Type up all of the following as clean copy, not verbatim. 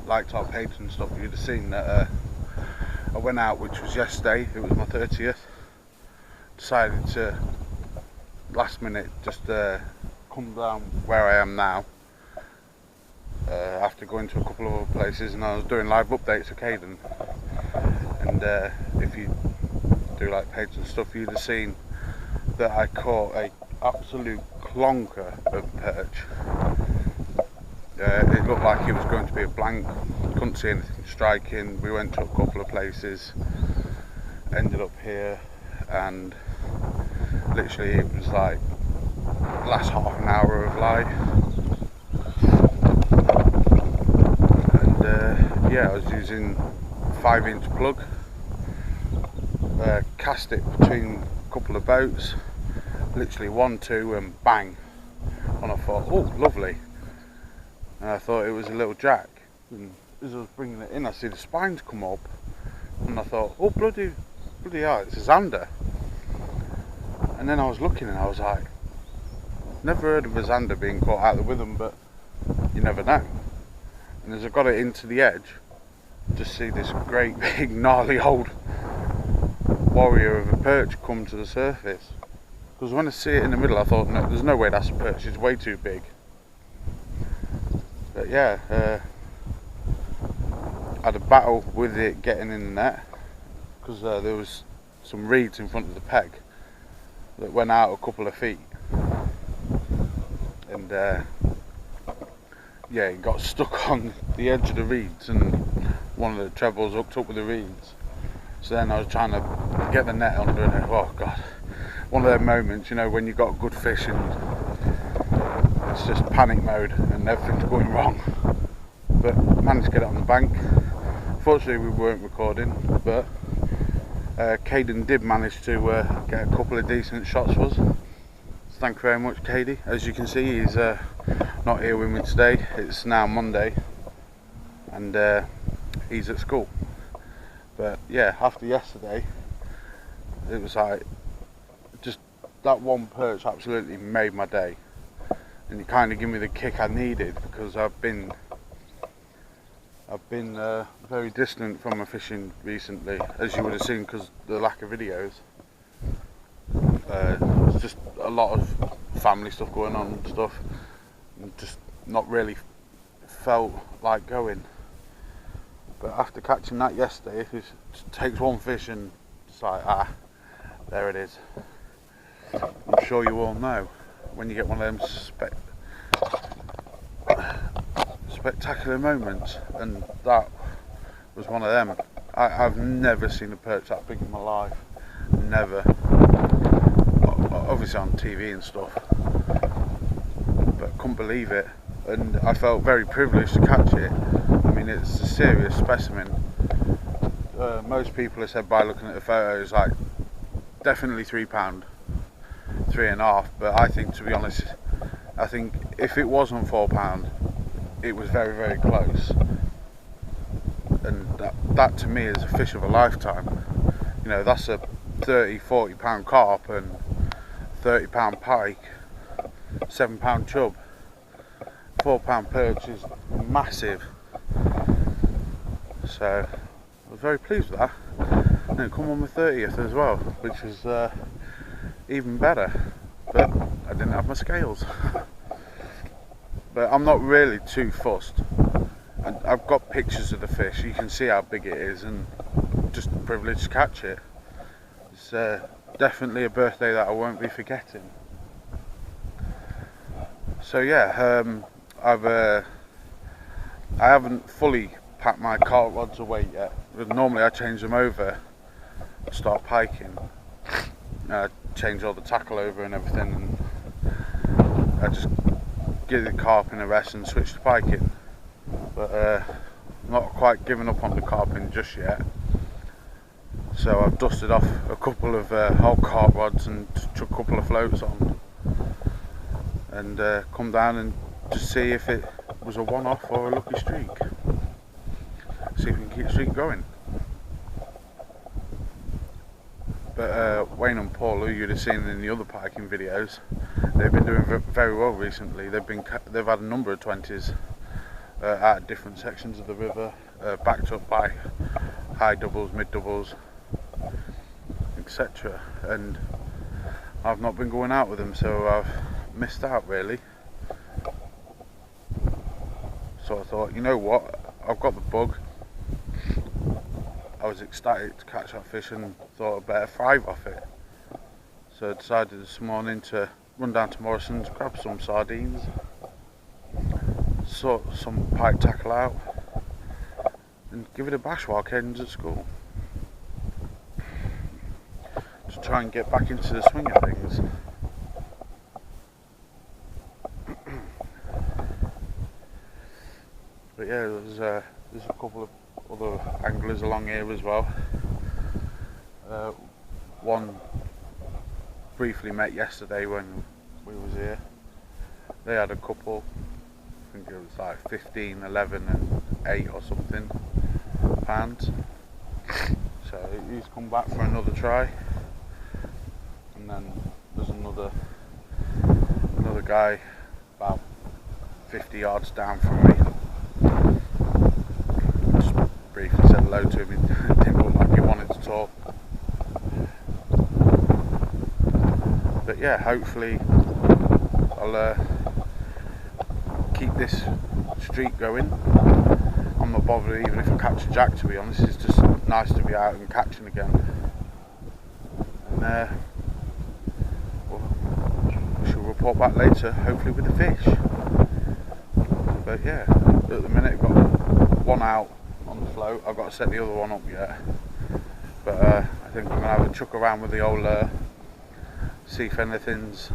liked our page and stuff, you'd have seen that I went out, which was yesterday. It was my 30th. Decided to last minute just come down where I am now, after going to a couple of other places, and I was doing live updates of Caden. And if you do like page and stuff, you'd have seen that I caught a absolute clonker of perch. It looked like it was going to be a blank, couldn't see anything striking. We went to a couple of places, ended up here, and literally it was like last half an hour of light. And yeah, I was using 5-inch plug, cast it between a couple of boats, literally 1, 2 and bang, and I thought, oh lovely, and I thought it was a little jack, and as I was bringing it in I see the spines come up, and I thought, oh bloody hell, it's a zander. And then I was looking and I was like, never heard of a zander being caught out of the rhythm, but you never know. And as I got it into the edge, just see this great big gnarly old warrior of a perch come to the surface. Because when I see it in the middle I thought, no, there's no way that's a perch, it's way too big. But yeah, I had a battle with it getting in the net, because there was some reeds in front of the peg that went out a couple of feet, and yeah, it got stuck on the edge of the reeds, and one of the trebles hooked up with the reeds. So then I was trying to get the net under, and oh god, one of those moments, you know, when you've got a good fish and it's just panic mode and everything's going wrong. But managed to get it on the bank. Fortunately we weren't recording, but Caden did manage to get a couple of decent shots for us. So thank you very much, Cady. As you can see, he's not here with me today. It's now Monday, and he's at school. But yeah, after yesterday, it was like, just that one perch absolutely made my day, and it kind of gave me the kick I needed, because I've been very distant from my fishing recently, as you would have seen, because the lack of videos. It's just a lot of family stuff going on and stuff, and just not really felt like going. But after catching that yesterday, it just takes one fish and it's like, ah, there it is. I'm sure you all know when you get one of them spectacular moments, and that was one of them. I've never seen a perch that big in my life, never. Obviously on TV and stuff, but couldn't believe it, and I felt very privileged to catch it. I mean, it's a serious specimen. Most people have said by looking at the photos, like, definitely £3, 3.5, but I think, to be honest, I think if it wasn't £4, it was very, very close. And that to me is a fish of a lifetime. You know, that's a 30-40 pound carp and 30 pound pike, 7 pound chub. 4 pound perch is massive. So I was very pleased with that. And it come on my 30th as well, which was even better. But I didn't have my scales. But I'm not really too fussed. I've got pictures of the fish, you can see how big it is, and just privileged to catch it. It's definitely a birthday that I won't be forgetting. So yeah, I haven't fully packed my carp rods away yet. Normally I change them over, start piking, change all the tackle over and everything, and I just give the carp in a rest and switch to piking. But I'm not quite given up on the carping just yet. So I've dusted off a couple of old carp rods and chucked a couple of floats on, and come down and just see if it was a one-off or a lucky streak. See if we can keep the streak going. But Wayne and Paul, who you'd have seen in the other piking videos, they've been doing very well recently. They've had a number of 20s out of different sections of the river, backed up by high doubles, mid doubles, etc. And I've not been going out with them, so I've missed out really. So I thought, you know what, I've got the bug. I was ecstatic to catch that fish and thought I'd better thrive off it. So I decided this morning to run down to Morrison's, grab some sardines, sort some pike tackle out and give it a bash while Caden's at school. To try and get back into the swing of things. But yeah, there's a couple of other anglers along here as well. One briefly met yesterday when we was here. They had a couple, I think it was like 15, 11 and 8 or something pounds. So he's come back for another try. And then there's another guy about 50 yards down from me. Just briefly said hello to him. He didn't look like he wanted to talk. But yeah, hopefully I'll keep this streak going. I'm not bothered even if I catch a jack, to be honest. It's just nice to be out and catching again. And we shall report back later, hopefully with the fish. But yeah, at the minute I've got one out on the float. I've got to set the other one up yet. But I think I'm going to have a chuck around with the old see if anything's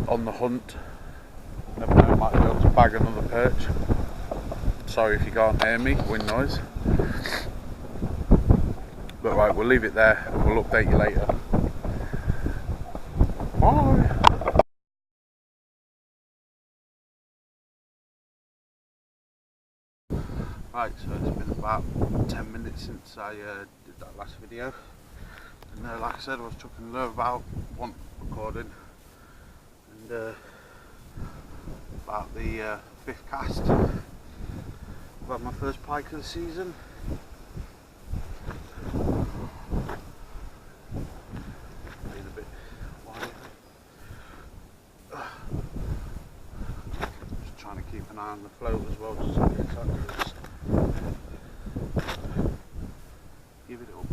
on the hunt. Never know, I might be able to bag another perch. Sorry if you can't hear me, wind noise. But right, we'll leave it there and we'll update you later. Bye! Right, so it's been about 10 minutes since I did that last video. And like I said, I was chucking lure about one recording. And about the 5th cast. I've had my first pike of the season. Being a bit wide. Just trying to keep an eye on the float as well, just in case that goes. Give it up.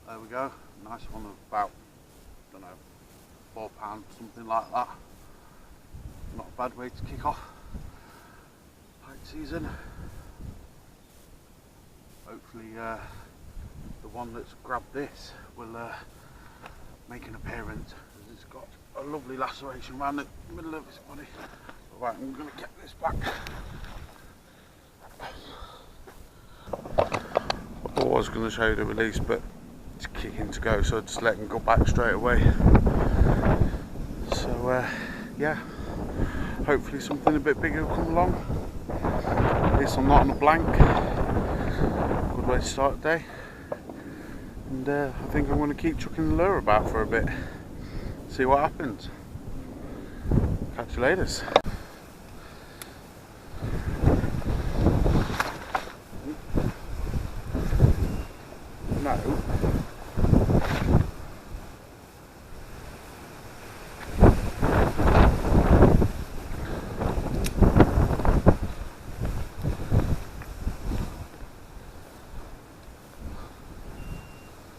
There we go, nice one of about, I don't know, £4, something like that. Not a bad way to kick off pike season. Hopefully the one that's grabbed this will make an appearance. It's got a lovely laceration around the middle of his body. Right, I'm going to get this back. I was going to show you the release, but it's kicking to go, so just let him go back straight away. So yeah, hopefully something a bit bigger will come along. At least I'm not on a blank. Good way to start the day. And I think I'm going to keep chucking the lure about for a bit, see what happens. Catch you later. No.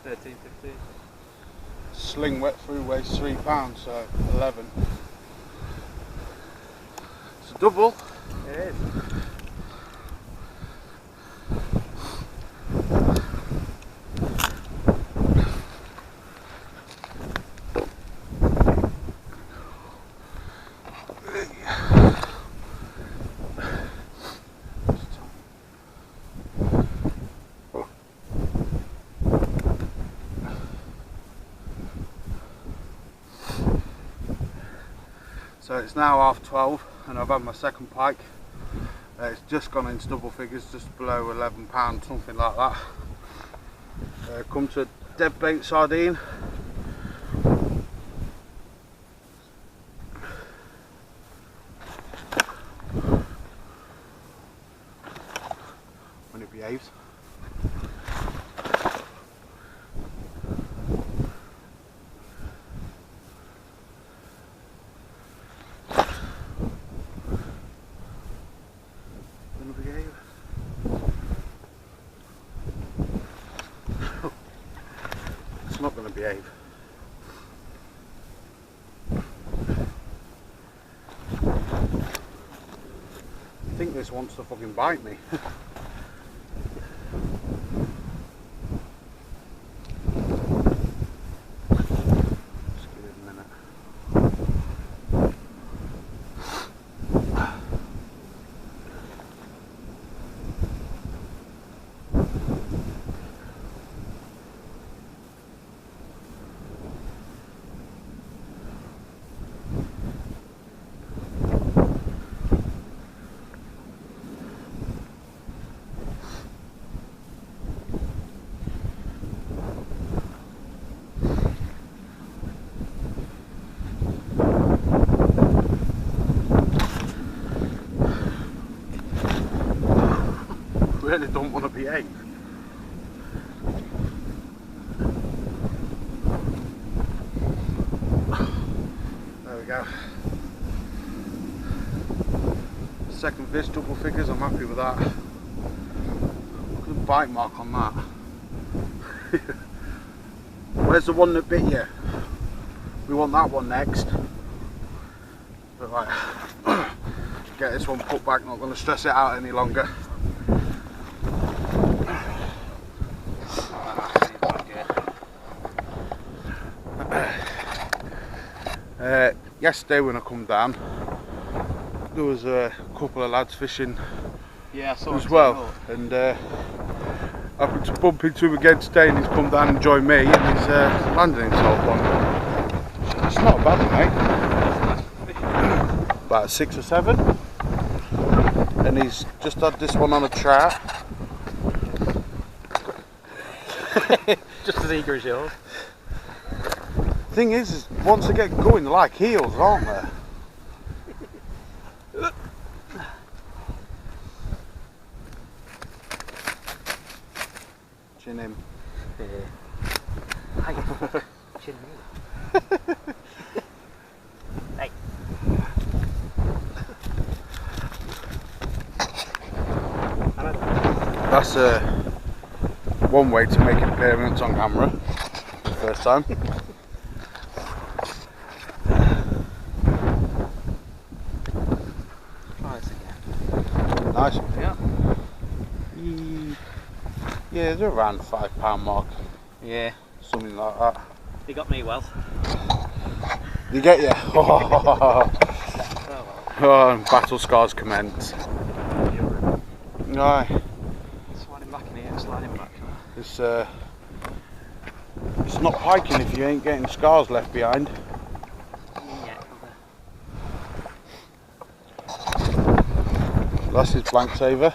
13, 15. Sling wet through weighs £3, so 11. It's a double. It is. So it's now 12:30 and I've had my second pike. It's just gone into double figures, just below £11, something like that. Come to a dead bait sardine. When it behaves. It's not going to behave. I think this wants to fucking bite me. Just give it a minute. Really don't want to behave. There we go. Second fish, double figures, I'm happy with that. Look at the bite mark on that. Where's the one that bit you? We want that one next. But right, get this one put back, not going to stress it out any longer. Yesterday when I come down, there was a couple of lads fishing as well, and I happened to bump into him again today, and he's come down and joined me, and he's landed himself one. It's not a bad one, mate. About 6 or 7, and he's just had this one on a trout. Just as eager as yours. Thing is once they get going, they're like heels, aren't they? Chin him. Hey. Chin me. Hey. That's one way to make an appearance on camera. First time. Nice. Yeah. Yeah, they're around the £5 mark. Yeah. Something like that. He got me well. They get you. Oh, and battle scars commence. Aye. Slide him back in here, slide him back. It's not piking if you ain't getting scars left behind. That's his blank saver.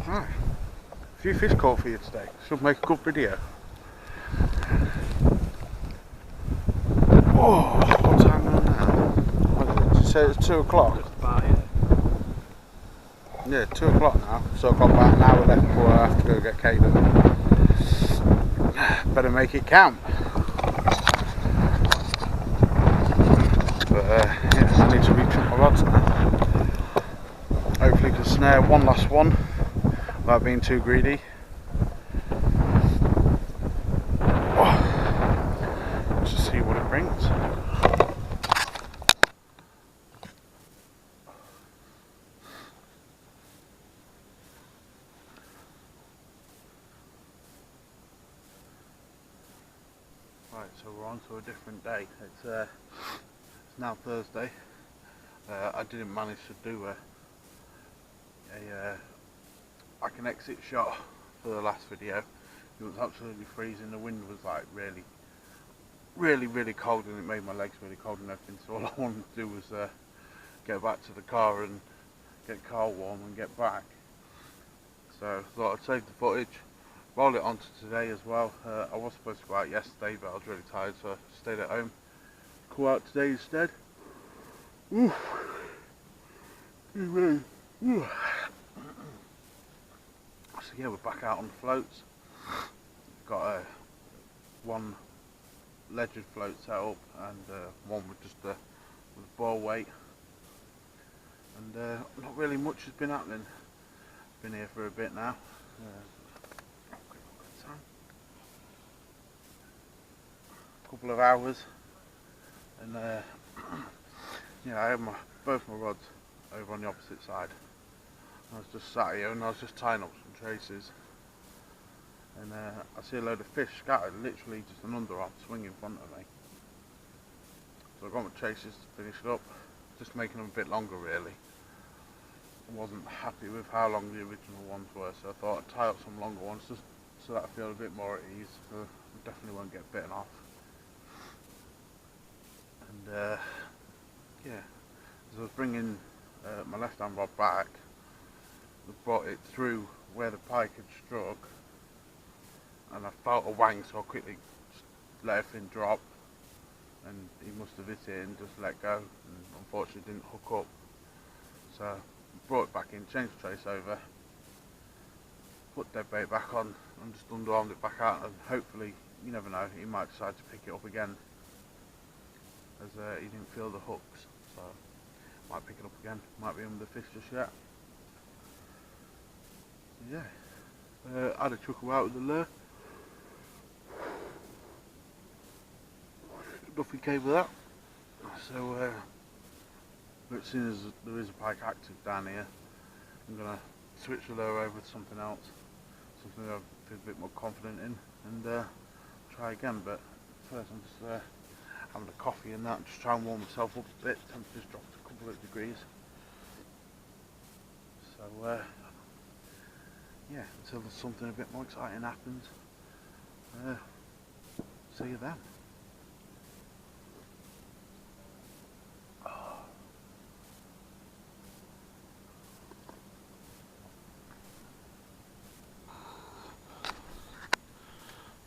Right. A few fish caught for you today. Should make a good video. Oh, what time are we now? What did you say it's 2 o'clock? Yeah, 2 o'clock now, so I've got about an hour left before I have to go get Caden. Better make it count. But yeah, I need to reach up my rods now. Hopefully can snare one last one without being too greedy. Oh, just see what it brings. Right, so we're on to a different day. It's It's now Thursday. I didn't manage to do like an exit shot for the last video. It was absolutely freezing. The wind was like really cold, and it made my legs really cold and everything. So all I wanted to do was get back to the car and get car warm and get back. So I thought I'd save the footage, roll it onto today as well. I was supposed to go out yesterday, but I was really tired, so I stayed at home. Go out today instead. Ooh. Ooh. So yeah, we're back out on the floats. Got one legged float set up and one with just with ball weight. And not really much has been happening. Been here for a bit now. Couple of hours, and yeah, I had both my rods over on the opposite side. I was just sat here and I was just tying up some traces, and I see a load of fish scattered, literally just an underarm swing in front of me. So I got my traces to finish it up, just making them a bit longer really. I wasn't happy with how long the original ones were, so I thought I'd tie up some longer ones just so that I feel a bit more at ease. So I definitely won't get bitten off. And yeah, as I was bringing my left hand rod back, I brought it through where the pike had struck, and I felt a wang, so I quickly just let everything drop, and he must have hit it and just let go, and unfortunately didn't hook up. So I brought it back in, changed the trace over, put dead bait back on, and just underarmed it back out, and hopefully, you never know, he might decide to pick it up again, as he didn't feel the hooks, so might pick it up again, might be under the fish just yet. Yeah, I had a chuckle out with the lure. Nothing came with that. So, but as soon as there is a pike active down here, I'm gonna switch the lure over to something else, something I feel a bit more confident in, and try again. But first, I'm just having a coffee and that, just try and warm myself up a bit. Temperature's dropped a couple of degrees. So yeah, until there's something a bit more exciting happens, see you then.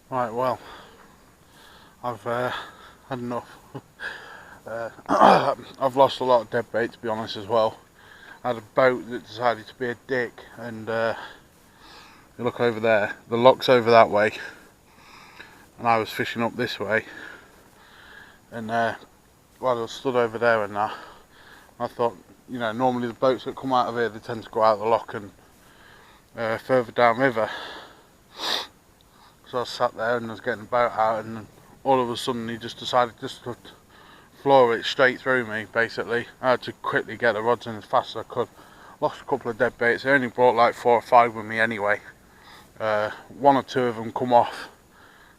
Right, well, I've had enough. I've lost a lot of dead bait, to be honest, as well. I had a boat that decided to be a dick, and you look over there, the lock's over that way, and I was fishing up this way, and while I was stood over there and that, I thought, you know, normally the boats that come out of here, they tend to go out the lock and further down river. So I sat there and I was getting the boat out, and all of a sudden he just decided just to floor it straight through me, basically. I had to quickly get the rods in as fast as I could. Lost a couple of dead baits. I only brought like 4 or 5 with me anyway. 1 or 2 of them come off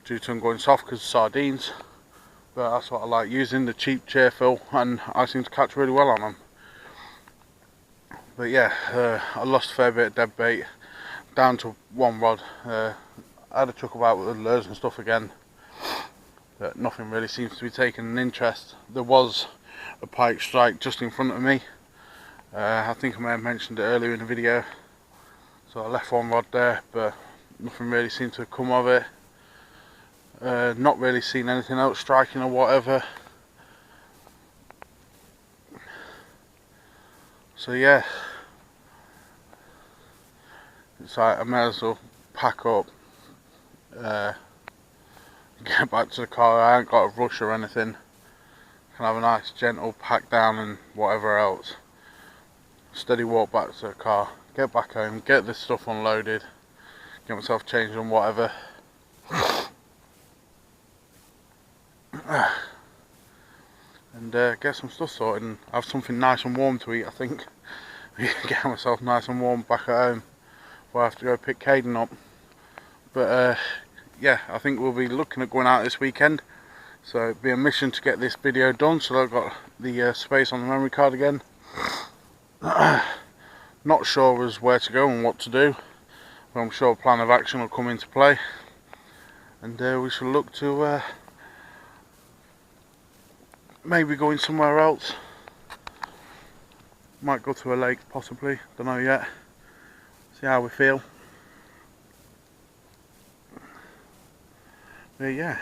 due to them going soft because of sardines, but that's what I like using, the cheap cheerful, and I seem to catch really well on them. But yeah, I lost a fair bit of dead bait, down to 1 rod. I had a chuckle about with the lures and stuff again, but nothing really seems to be taking an interest. There was a pike strike just in front of me. I think I may have mentioned it earlier in the video, so I left 1 rod there, but nothing really seemed to have come of it. Not really seen anything else striking or whatever. So yeah, it's like I may as well pack up, get back to the car. I ain't got a rush or anything. Can have a nice gentle pack down and whatever else. Steady walk back to the car, get back home, get this stuff unloaded, get myself changed and whatever. And get some stuff sorted and have something nice and warm to eat, I think. Get myself nice and warm back at home before I have to go pick Caden up. But yeah, I think we'll be looking at going out this weekend. So it'd be a mission to get this video done, so I've got the space on the memory card again. Not sure as where to go and what to do, but I'm sure a plan of action will come into play, and we shall look to maybe going somewhere else. Might go to a lake possibly, don't know yet. See how we feel. But yeah,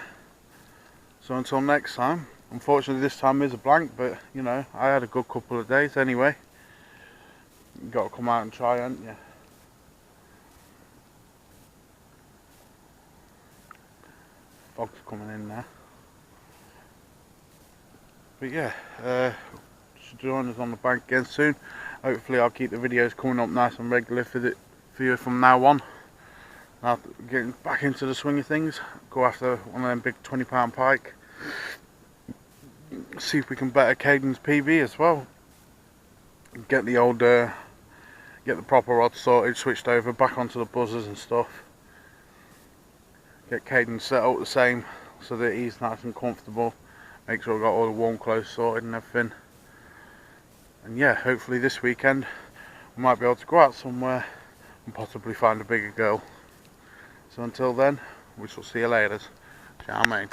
so until next time. Unfortunately this time is a blank, but you know, I had a good couple of days anyway. You got to come out and try, haven't you? Fog's coming in there. But yeah, should join us on the bank again soon. Hopefully I'll keep the videos coming up nice and regular for you from now on. Now getting back into the swing of things, go after one of them big 20-pound pike. See if we can better Caden's PB as well. Get the old, get the proper rod sorted, switched over, back onto the buzzers and stuff. Get Caden set up the same so that he's nice and comfortable. Make sure we've got all the warm clothes sorted and everything. And yeah, hopefully this weekend we might be able to go out somewhere and possibly find a bigger girl. So until then, we shall see you later. Ciao, mate.